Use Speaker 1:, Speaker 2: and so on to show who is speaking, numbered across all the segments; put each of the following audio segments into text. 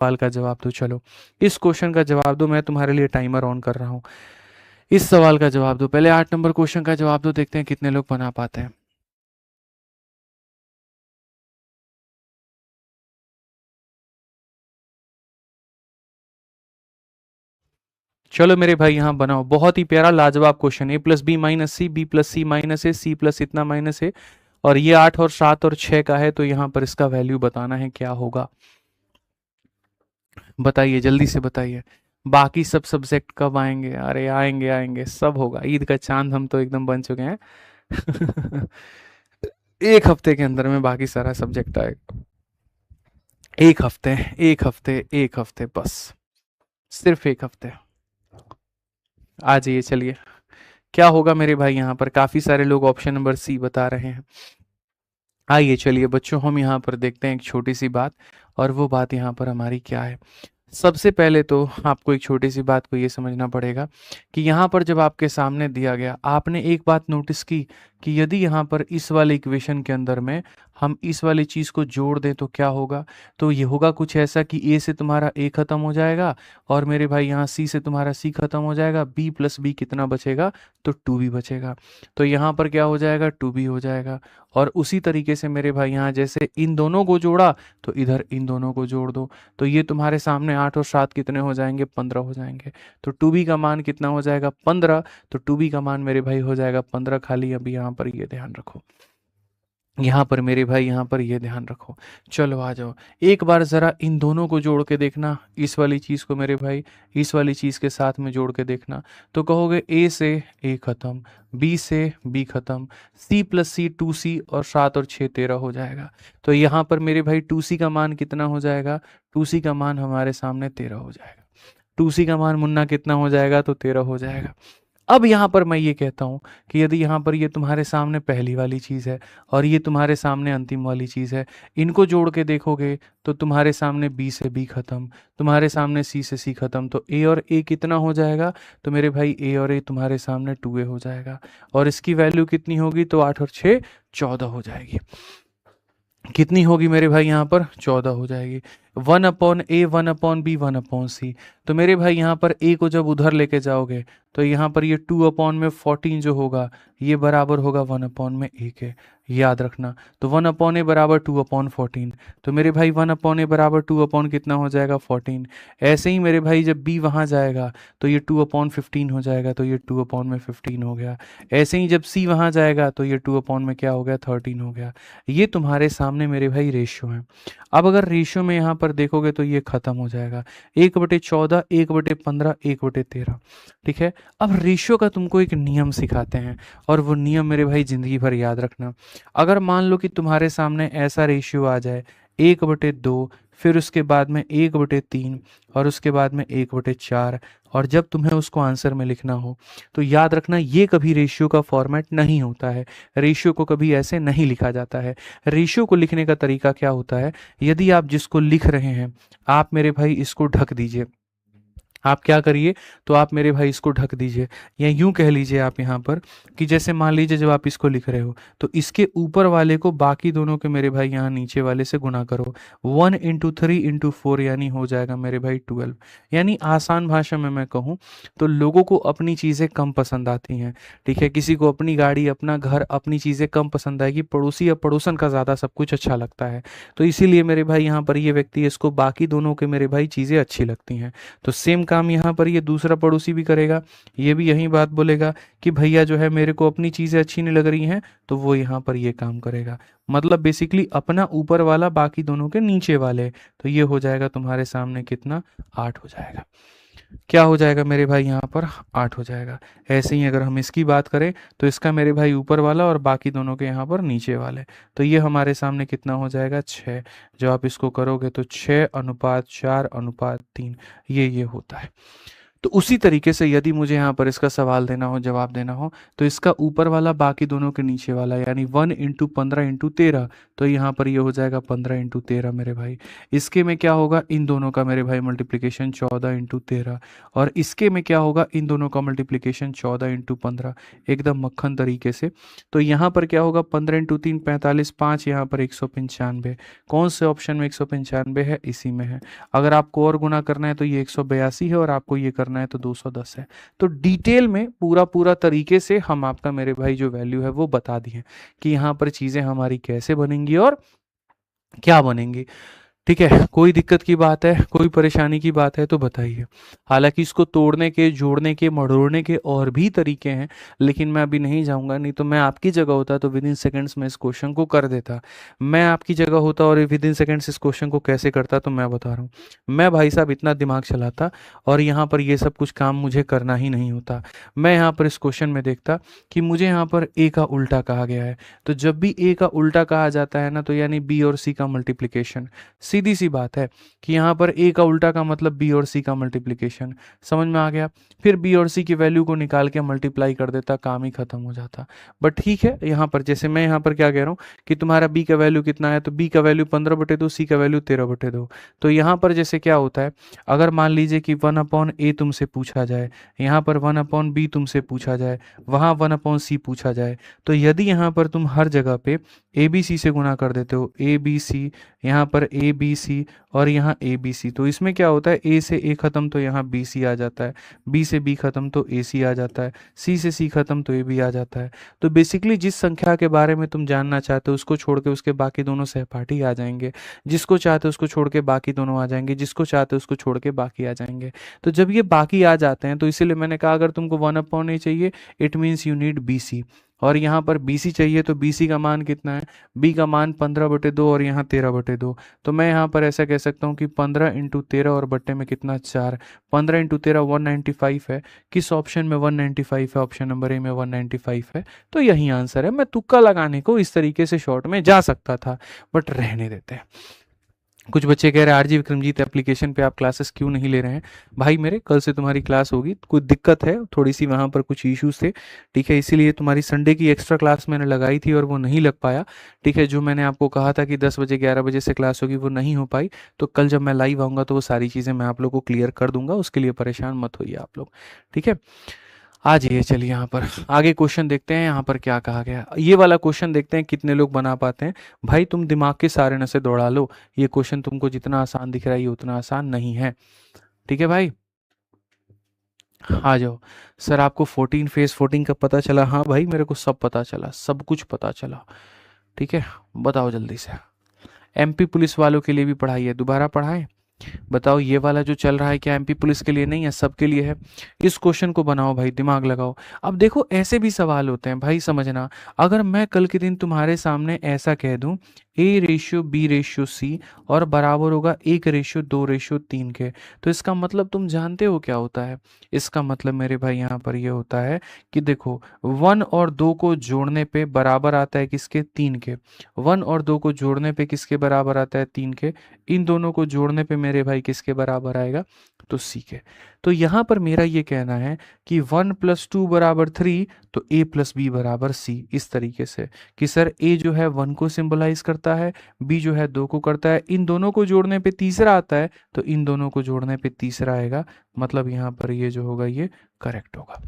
Speaker 1: सवाल का जवाब दो। चलो इस क्वेश्चन का जवाब दो, मैं तुम्हारे लिए टाइमर ऑन कर रहा हूँ। इस सवाल का जवाब दो, पहले 8 नंबर क्वेश्चन का जवाब दो, देखते हैं कितने लोग बना पाते हैं। चलो मेरे भाई यहाँ बनाओ, बहुत ही प्यारा लाजवाब question. a+b - c, b+c - a, c plus इतना माइनस है, और ये 8 और 7 और 6 का है, तो यहाँ पर इसका वैल्यू बताना है क्या होगा। बताइए जल्दी से बताइए। बाकी सब सब्जेक्ट कब आएंगे? अरे आएंगे आएंगे, सब होगा। ईद का चांद हम तो एकदम बन चुके हैं। एक हफ्ते के अंदर में बाकी सारा सब्जेक्ट आएगा। एक हफ्ते, एक हफ्ते, एक हफ्ते, बस सिर्फ एक हफ्ते। आ जाइए चलिए। क्या होगा मेरे भाई? यहाँ पर काफी सारे लोग ऑप्शन नंबर सी बता रहे हैं। आइए चलिए बच्चों, हम यहाँ पर देखते हैं एक छोटी सी बात, और वो बात यहाँ पर हमारी क्या है। सबसे पहले तो आपको एक छोटी सी बात को ये समझना पड़ेगा कि यहाँ पर जब आपके सामने दिया गया, आपने एक बात नोटिस की कि यदि यहाँ पर इस वाले इक्वेशन के अंदर में हम इस वाली चीज़ को जोड़ दें तो क्या होगा? तो ये होगा कुछ ऐसा कि ए से तुम्हारा ए खत्म हो जाएगा, और मेरे भाई यहाँ सी से तुम्हारा सी खत्म हो जाएगा, बी प्लस बी कितना बचेगा? तो टू बी बचेगा। तो यहाँ पर क्या हो जाएगा? टू बी हो जाएगा। और उसी तरीके से मेरे भाई यहाँ जैसे इन दोनों को जोड़ा, तो इधर इन दोनों को जोड़ दो, तो ये तुम्हारे सामने 8 और 7 कितने हो जाएंगे? 15 हो जाएंगे। तो टू बी का मान कितना हो जाएगा? 15। तो टू बी का मान मेरे भाई हो जाएगा 15। खाली अभी यहाँ पर ये ध्यान रखो, यहाँ पर मेरे भाई यहाँ पर ये ध्यान रखो। चलो आ जाओ, एक बार ज़रा इन दोनों को जोड़ के देखना, इस वाली चीज़ को मेरे भाई इस वाली चीज़ के साथ में जोड़ के देखना। तो कहोगे ए से ए खत्म, बी से बी खत्म, सी प्लस सी 2c, और 7 और 6 13 हो जाएगा। तो यहाँ पर मेरे भाई 2c का मान कितना हो जाएगा? 2c का मान हमारे सामने 13 हो जाएगा। 2c का मान मुन्ना कितना हो जाएगा? तो 13 हो जाएगा। अब यहाँ पर मैं ये कहता हूँ कि यदि यहाँ पर ये तुम्हारे सामने पहली वाली चीज़ है, और ये तुम्हारे सामने अंतिम वाली चीज़ है, इनको जोड़ के देखोगे तो तुम्हारे सामने बी से बी खत्म, तुम्हारे सामने सी से सी खत्म, तो ए और ए कितना हो जाएगा? तो मेरे भाई ए और ए तुम्हारे सामने 2a हो जाएगा, और इसकी वैल्यू कितनी होगी? तो 8 और 6 14 हो जाएगी। कितनी होगी मेरे भाई? यहाँ पर 14 हो जाएगी। 1/a, 1/b, 1/c। तो मेरे भाई यहाँ पर a को जब उधर लेके जाओगे, तो यहाँ पर ये 2/14 जो होगा, ये बराबर होगा 1/a के। याद रखना। तो 1/a बराबर 2/14। तो मेरे भाई 1/a बराबर 2 कितना हो जाएगा? 14। ऐसे ही मेरे भाई जब b वहाँ जाएगा, तो ये 2/15 हो जाएगा, तो ये 2/15 हो गया। ऐसे ही जब c वहाँ जाएगा, तो ये 2 में क्या हो गया? 13 हो गया। ये तुम्हारे सामने मेरे भाई रेशियो है। अब अगर रेशियो में यहाँ पर देखोगे तो ये खत्म हो जाएगा, 1/14, 1/15, 1/13। ठीक है। अब रेशियो का तुमको एक नियम सिखाते हैं, और वो नियम मेरे भाई जिंदगी भर याद रखना। अगर मान लो कि तुम्हारे सामने ऐसा रेशियो आ जाए 1/2, फिर उसके बाद में 1/3, और उसके बाद में 1/4, और जब तुम्हें उसको आंसर में लिखना हो, तो याद रखना ये कभी रेशियो का फॉर्मेट नहीं होता है। रेशियो को कभी ऐसे नहीं लिखा जाता है। रेशियो को लिखने का तरीका क्या होता है? यदि आप जिसको लिख रहे हैं, आप मेरे भाई इसको ढक दीजिए। आप क्या करिए? तो आप मेरे भाई इसको ढक दीजिए, या यूं कह लीजिए आप यहाँ पर कि जैसे मान लीजिए जब आप इसको लिख रहे हो, तो इसके ऊपर वाले को बाकी दोनों के मेरे भाई यहाँ नीचे वाले से गुना करो। 1 × 3 × 4 यानी हो जाएगा मेरे भाई 12। यानी आसान भाषा में मैं कहूँ तो लोगों को अपनी चीज़ें कम पसंद आती हैं। ठीक है, किसी को अपनी गाड़ी, अपना घर, अपनी चीज़ें कम पसंद आएगी, पड़ोसी या पड़ोसन का ज़्यादा सब कुछ अच्छा लगता है। तो इसीलिए मेरे भाई यहाँ पर ये व्यक्ति, इसको बाकी दोनों के मेरे भाई चीज़ें अच्छी लगती हैं। तो सेम काम यहाँ पर ये दूसरा पड़ोसी भी करेगा। ये भी यही बात बोलेगा कि भैया जो है मेरे को अपनी चीज़ें अच्छी नहीं लग रही हैं, तो वो यहाँ पर ये काम करेगा। मतलब बेसिकली अपना ऊपर वाला बाकी दोनों के नीचे वाले। तो ये हो जाएगा तुम्हारे सामने कितना? 8 हो जाएगा। क्या हो जाएगा मेरे भाई? यहाँ पर 8 हो जाएगा। ऐसे ही अगर हम इसकी बात करें, तो इसका मेरे भाई ऊपर वाला और बाकी दोनों के यहाँ पर नीचे वाले, तो ये हमारे सामने कितना हो जाएगा? 6। जब आप इसको करोगे तो 6/4/3 ये होता है। तो उसी तरीके से यदि मुझे यहाँ पर इसका सवाल देना हो, जवाब देना हो, तो इसका ऊपर वाला बाकी दोनों के नीचे वाला, यानी 1 इंटू 15 इंटू 13, तो यहाँ पर ये हो जाएगा 15 इंटू 13 मेरे भाई। इसके में क्या होगा, इन दोनों का मेरे भाई मल्टीप्लिकेशन 14 इंटू 13, और इसके में क्या होगा, इन दोनों का मल्टीप्लिकेशन 14 इंटू 15, एकदम मक्खन तरीके से। तो यहाँ पर क्या होगा, 15 इंटू 3 45, 5 यहाँ पर 195। कौन से ऑप्शन में 195 है, इसी में है। अगर आपको और गुना करना है तो ये 182 है, और आपको ये करना है तो 210 है। तो डिटेल में पूरा पूरा तरीके से हम आपका मेरे भाई जो वैल्यू है वो बता दिए कि यहाँ पर चीज़ें हमारी कैसे बनेंगी और क्या बनेंगी। ठीक है, कोई दिक्कत की बात है, कोई परेशानी की बात है तो बताइए। हालांकि इसको तोड़ने के, जोड़ने के, मड़ोड़ने के और भी तरीके हैं, लेकिन मैं अभी नहीं जाऊंगा। नहीं तो मैं आपकी जगह होता तो विद इन सेकेंड्स में इस क्वेश्चन को कर देता। मैं आपकी जगह होता और विद इन सेकेंड्स इस क्वेश्चन को कैसे करता, तो मैं बता रहा हूँ। मैं भाई साहब इतना दिमाग चलाता और यहाँ पर ये सब कुछ काम मुझे करना ही नहीं होता। मैं यहाँ पर इस क्वेश्चन में देखता कि मुझे यहाँ पर ए का उल्टा कहा गया है, तो जब भी ए का उल्टा कहा जाता है ना, तो यानी बी और सी का मल्टीप्लिकेशन। सीधी सी बात है कि यहाँ पर ए का उल्टा का मतलब बी और सी का मल्टीप्लिकेशन। समझ में आ गया। फिर बी और सी की वैल्यू को निकाल के मल्टीप्लाई कर देता, काम ही खत्म हो जाता। बट ठीक है, यहाँ पर जैसे मैं यहाँ पर क्या कह रहा हूँ कि तुम्हारा बी का वैल्यू कितना है, तो बी का वैल्यू 15/2, सी का वैल्यू 13/2। तो यहाँ पर जैसे क्या होता है, अगर मान लीजिए कि 1/a तुमसे पूछा जाए, यहाँ पर 1/b तुमसे पूछा जाए, वहाँ 1/c पूछा जाए, तो यदि यहाँ पर तुम हर जगह पे ए बी सी से गुना कर देते हो, ए बी सी, यहाँ पर ए बी सी और यहाँ ए बी सी, तो इसमें क्या होता है, ए से ए खत्म तो यहाँ बी सी आ जाता है, बी से बी खत्म तो ए सी आ जाता है, सी से सी खत्म तो ए बी आ जाता है। तो बेसिकली जिस संख्या के बारे में तुम जानना चाहते हो उसको छोड़ के उसके बाकी दोनों सहपाठी आ जाएंगे, जिसको चाहते हो उसको छोड़ के बाकी दोनों आ जाएंगे, जिसको चाहते हो उसको छोड़ के बाकी आ जाएंगे। तो जब ये बाकी आ जाते हैं तो इसीलिए मैंने कहा अगर तुमको 1/a चाहिए, it means you need b c, और यहाँ पर बी सी चाहिए तो बी सी का मान कितना है, बी का मान 15/2 और यहाँ 13/2। तो मैं यहाँ पर ऐसा कह सकता हूँ कि 15 इंटू 13 और बट्टे में कितना 4, 15 इंटू 13 195 है। किस ऑप्शन में 195 है, ऑप्शन नंबर ए में 195 है। तो यही आंसर है। मैं तुक्का लगाने को इस तरीके से शॉर्ट में जा सकता था, बट रहने देते हैं। कुछ बच्चे कह रहे हैं आरजी विक्रमजीत एप्लीकेशन पे आप क्लासेस क्यों नहीं ले रहे हैं। भाई मेरे कल से तुम्हारी क्लास होगी, कोई दिक्कत है, थोड़ी सी वहाँ पर कुछ इश्यूज थे, ठीक है, इसीलिए तुम्हारी संडे की एक्स्ट्रा क्लास मैंने लगाई थी और वो नहीं लग पाया। ठीक है, जो मैंने आपको कहा था कि 10 बजे 11 बजे से क्लास होगी वो नहीं हो पाई। तो कल जब मैं लाइव आऊँगा तो वो सारी चीज़ें मैं आप लोग को क्लियर कर दूंगा, उसके लिए परेशान मत होइए आप लोग। ठीक है, आ जाइए, चलिए यहाँ पर आगे क्वेश्चन देखते हैं। यहाँ पर क्या कहा गया, ये वाला क्वेश्चन देखते हैं कितने लोग बना पाते हैं। भाई तुम दिमाग के सारे नसें दौड़ा लो, ये क्वेश्चन तुमको जितना आसान दिख रहा है ये उतना आसान नहीं है। ठीक है भाई, आ जाओ। सर आपको 14 फेज 14 का पता चला। हाँ भाई मेरे को सब पता चला, सब कुछ पता चला। ठीक है, बताओ जल्दी से। एमपी पुलिस वालों के लिए भी पढ़ाई है, दोबारा पढ़ाएं। बताओ ये वाला जो चल रहा है क्या एमपी पुलिस के लिए नहीं है, सबके लिए है। इस क्वेश्चन को बनाओ भाई, दिमाग लगाओ। अब देखो ऐसे भी सवाल होते हैं भाई, समझना। अगर मैं कल के दिन तुम्हारे सामने ऐसा कह दूं A/B/C और बराबर होगा 1/2/3 के, तो इसका मतलब तुम जानते हो क्या होता है। इसका मतलब मेरे भाई यहाँ पर ये होता है कि देखो 1 और 2 को जोड़ने पे बराबर आता है किसके, 3 के। 1 और 2 को जोड़ने पे किसके बराबर आता है, 3 के। इन दोनों को जोड़ने पे मेरे भाई किसके बराबर आएगा, तो सी के। तो यहाँ पर मेरा ये कहना है कि 1 + 2 = 3, तो a + b = c। इस तरीके से कि सर a जो है 1 को सिंबलाइज करता है, b जो है 2 को करता है, इन दोनों को जोड़ने पे तीसरा आता है, तो इन दोनों को जोड़ने पे तीसरा आएगा। मतलब यहाँ पर ये जो होगा ये करेक्ट होगा,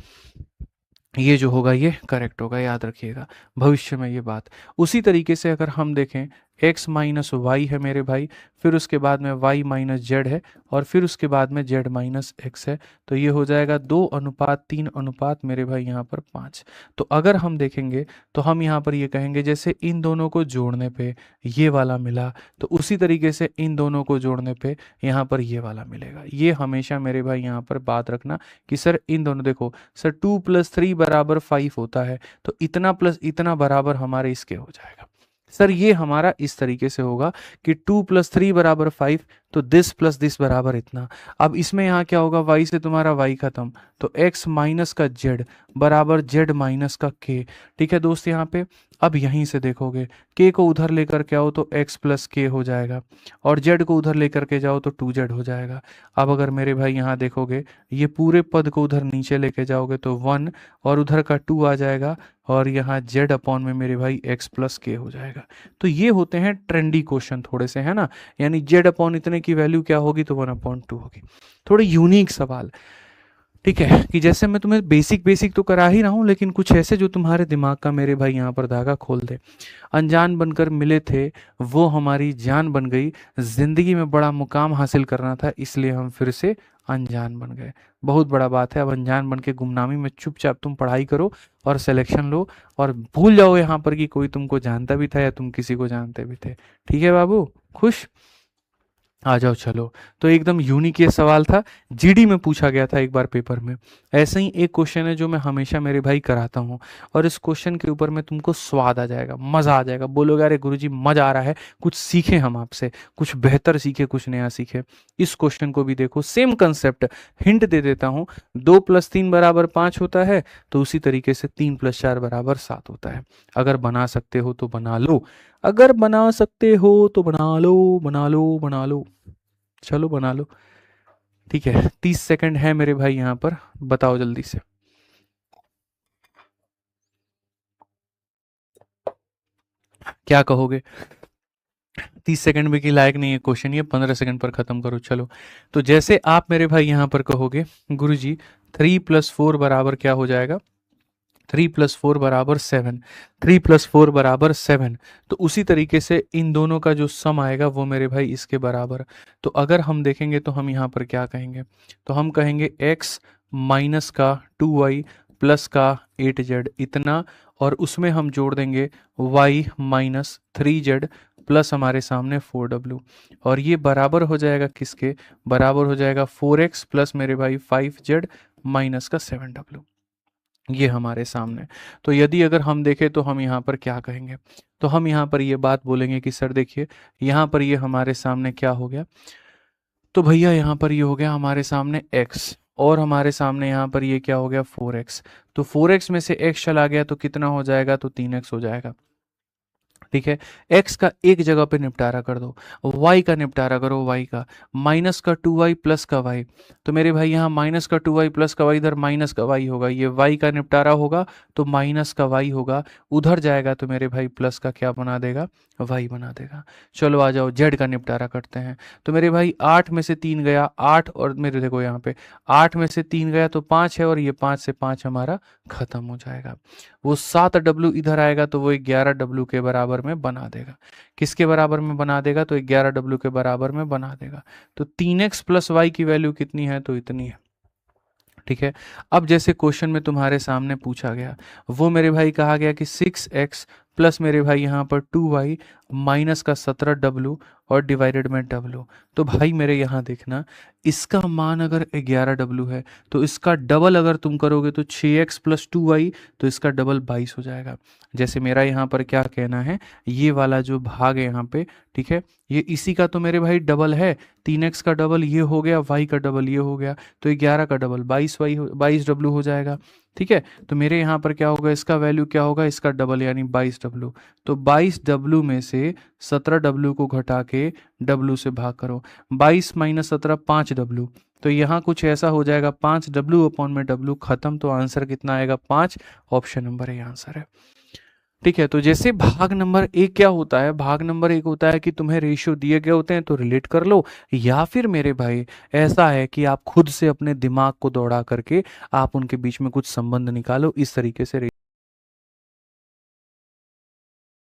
Speaker 1: ये जो होगा ये करेक्ट होगा, याद रखिएगा भविष्य में ये बात। उसी तरीके से अगर हम देखें x - y है मेरे भाई, फिर उसके बाद में y - z है, और फिर उसके बाद में z - x है, तो ये हो जाएगा 2:3 मेरे भाई यहाँ पर 5। तो अगर हम देखेंगे तो हम यहाँ पर ये कहेंगे जैसे इन दोनों को जोड़ने पे ये वाला मिला, तो उसी तरीके से इन दोनों को जोड़ने पे यहाँ पर ये वाला मिलेगा। ये हमेशा मेरे भाई यहाँ पर बात रखना कि सर इन दोनों, देखो सर 2 + 3 = 5 होता है, तो इतना प्लस इतना बराबर हमारे इसके हो जाएगा। सर ये हमारा इस तरीके से होगा कि 2 + 3 = 5, तो दिस प्लस दिस बराबर इतना। अब इसमें यहाँ क्या होगा, y से तुम्हारा y खत्म, तो x माइनस का z बराबर z माइनस का k। ठीक है दोस्त, यहाँ पे अब यहीं से देखोगे k को उधर लेकर के आओ तो x प्लस k हो जाएगा, और z को उधर लेकर के जाओ तो 2z हो जाएगा। अब अगर मेरे भाई यहाँ देखोगे, ये पूरे पद को उधर नीचे लेके जाओगे तो 1 और उधर का 2 आ जाएगा, और यहाँ z अपॉन में मेरे भाई x प्लस k हो जाएगा। तो ये होते हैं ट्रेंडी क्वेश्चन थोड़े से, है ना, यानी z अपॉन इतने की वैल्यू क्या होगी, तो 1/2 होगी। थोड़े यूनिक सवाल, ठीक है, कि जैसे मैं तुम्हें बेसिक बेसिक तो करा ही रहा हूँ, लेकिन कुछ ऐसे जो तुम्हारे दिमाग का मेरे भाई यहाँ पर धागा खोल दे। अनजान बनकर मिले थे, वो हमारी जान बन गई, जिंदगी में बड़ा मुकाम हासिल करना था, इसलिए हम फिर से अनजान बन गए। बहुत बड़ा बात है। अब अनजान बन के गुमनामी में चुपचाप तुम पढ़ाई करो और सिलेक्शन लो, और भूल जाओ यहाँ पर कि कोई तुमको जानता भी था या तुम किसी को जानते भी थे। ठीक है बाबू, खुश? आ जाओ चलो। तो एकदम यूनिक ये सवाल था, जीडी में पूछा गया था एक बार पेपर में। ऐसे ही एक क्वेश्चन है जो मैं हमेशा मेरे भाई कराता हूँ, और इस क्वेश्चन के ऊपर में तुमको स्वाद आ जाएगा, मजा आ जाएगा, बोलोगे अरे गुरुजी मजा आ रहा है, कुछ सीखे हम आपसे, कुछ बेहतर सीखे, कुछ नया सीखे। इस क्वेश्चन को भी देखो, सेम कंसेप्ट, हिंट दे देता हूँ। 2 + 3 = 5 होता है, तो उसी तरीके से 3 + 4 = 7 होता है। अगर बना सकते हो तो बना लो, अगर बना सकते हो तो बना लो, बना लो, बना लो, चलो बना लो। ठीक है, 30 सेकंड है मेरे भाई यहाँ पर, बताओ जल्दी से। क्या कहोगे? 30 सेकंड में के लायक नहीं है क्वेश्चन ये, 15 सेकंड पर खत्म करो। चलो, तो जैसे आप मेरे भाई यहाँ पर कहोगे गुरुजी 3 + 4 बराबर क्या हो जाएगा, 3 + 4 = 7, 3 + 4 = 7, तो उसी तरीके से इन दोनों का जो सम आएगा वो मेरे भाई इसके बराबर। तो अगर हम देखेंगे तो हम यहाँ पर क्या कहेंगे, तो हम कहेंगे x माइनस का 2y प्लस का 8z इतना, और उसमें हम जोड़ देंगे y माइनस 3z प्लस हमारे सामने 4w, और ये बराबर हो जाएगा किसके, बराबर हो जाएगा 4x प्लस मेरे भाई 5z माइनस का 7w, ये हमारे सामने। तो यदि अगर हम देखें तो हम यहाँ पर क्या कहेंगे, तो हम यहाँ पर ये बात बोलेंगे कि सर देखिए यहाँ पर ये हमारे सामने क्या हो गया, तो भैया यहाँ पर ये हो गया हमारे सामने x, और हमारे सामने यहाँ पर ये क्या हो गया 4x, तो 4x में से x चला गया तो कितना हो जाएगा, तो 3x हो जाएगा। ठीक है, x का एक जगह पे निपटारा कर दो, y का निपटारा करो, y का माइनस का 2y प्लस का y, तो मेरे भाई यहाँ माइनस का 2y प्लस का y, इधर माइनस का y होगा, ये y का निपटारा होगा तो माइनस का y होगा, उधर जाएगा तो मेरे भाई प्लस का क्या बना देगा, y बना देगा। चलो आ जाओ z का निपटारा करते हैं, तो मेरे भाई 8 में से 3 गया 8, और मेरे देखो यहाँ पे 8 में से 3 गया तो 5 है, और ये 5 से 5 हमारा खत्म हो जाएगा। वो 7w इधर आएगा तो वो 11w के बराबर में बना देगा। किसके बराबर में बना देगा, तो 11w के बराबर में बना देगा। तो 3x प्लस y की वैल्यू कितनी है, तो इतनी है। ठीक है, अब जैसे क्वेश्चन में तुम्हारे सामने पूछा गया, वो मेरे भाई कहा गया कि 6x प्लस मेरे भाई यहाँ पर 2y माइनस का 17w और डिवाइडेड में w, तो भाई मेरे यहाँ देखना, इसका मान अगर 11w है तो इसका डबल अगर तुम करोगे तो 6x प्लस 2y, तो इसका डबल 22 हो जाएगा। जैसे मेरा यहाँ पर क्या कहना है, ये वाला जो भाग है यहाँ पे, ठीक है, ये इसी का तो मेरे भाई डबल है, 3x का डबल ये हो गया, y का डबल ये हो गया, तो 11 का डबल 22w हो जाएगा। ठीक है, तो मेरे यहाँ पर क्या होगा, इसका वैल्यू क्या होगा, इसका डबल यानी 22w, तो 22w में से 17w को घटा के w से भाग करो, 22 माइनस 17 5w, तो यहाँ कुछ ऐसा हो जाएगा 5w अपॉन में w खत्म, तो आंसर कितना आएगा 5, ऑप्शन नंबर ए आंसर है। ठीक है, तो जैसे भाग नंबर एक क्या होता है, भाग नंबर एक होता है कि तुम्हें रेशियो दिए गए होते हैं तो रिलेट कर लो, या फिर मेरे भाई ऐसा है कि आप खुद से अपने दिमाग को दौड़ा करके आप उनके बीच में कुछ संबंध निकालो, इस तरीके से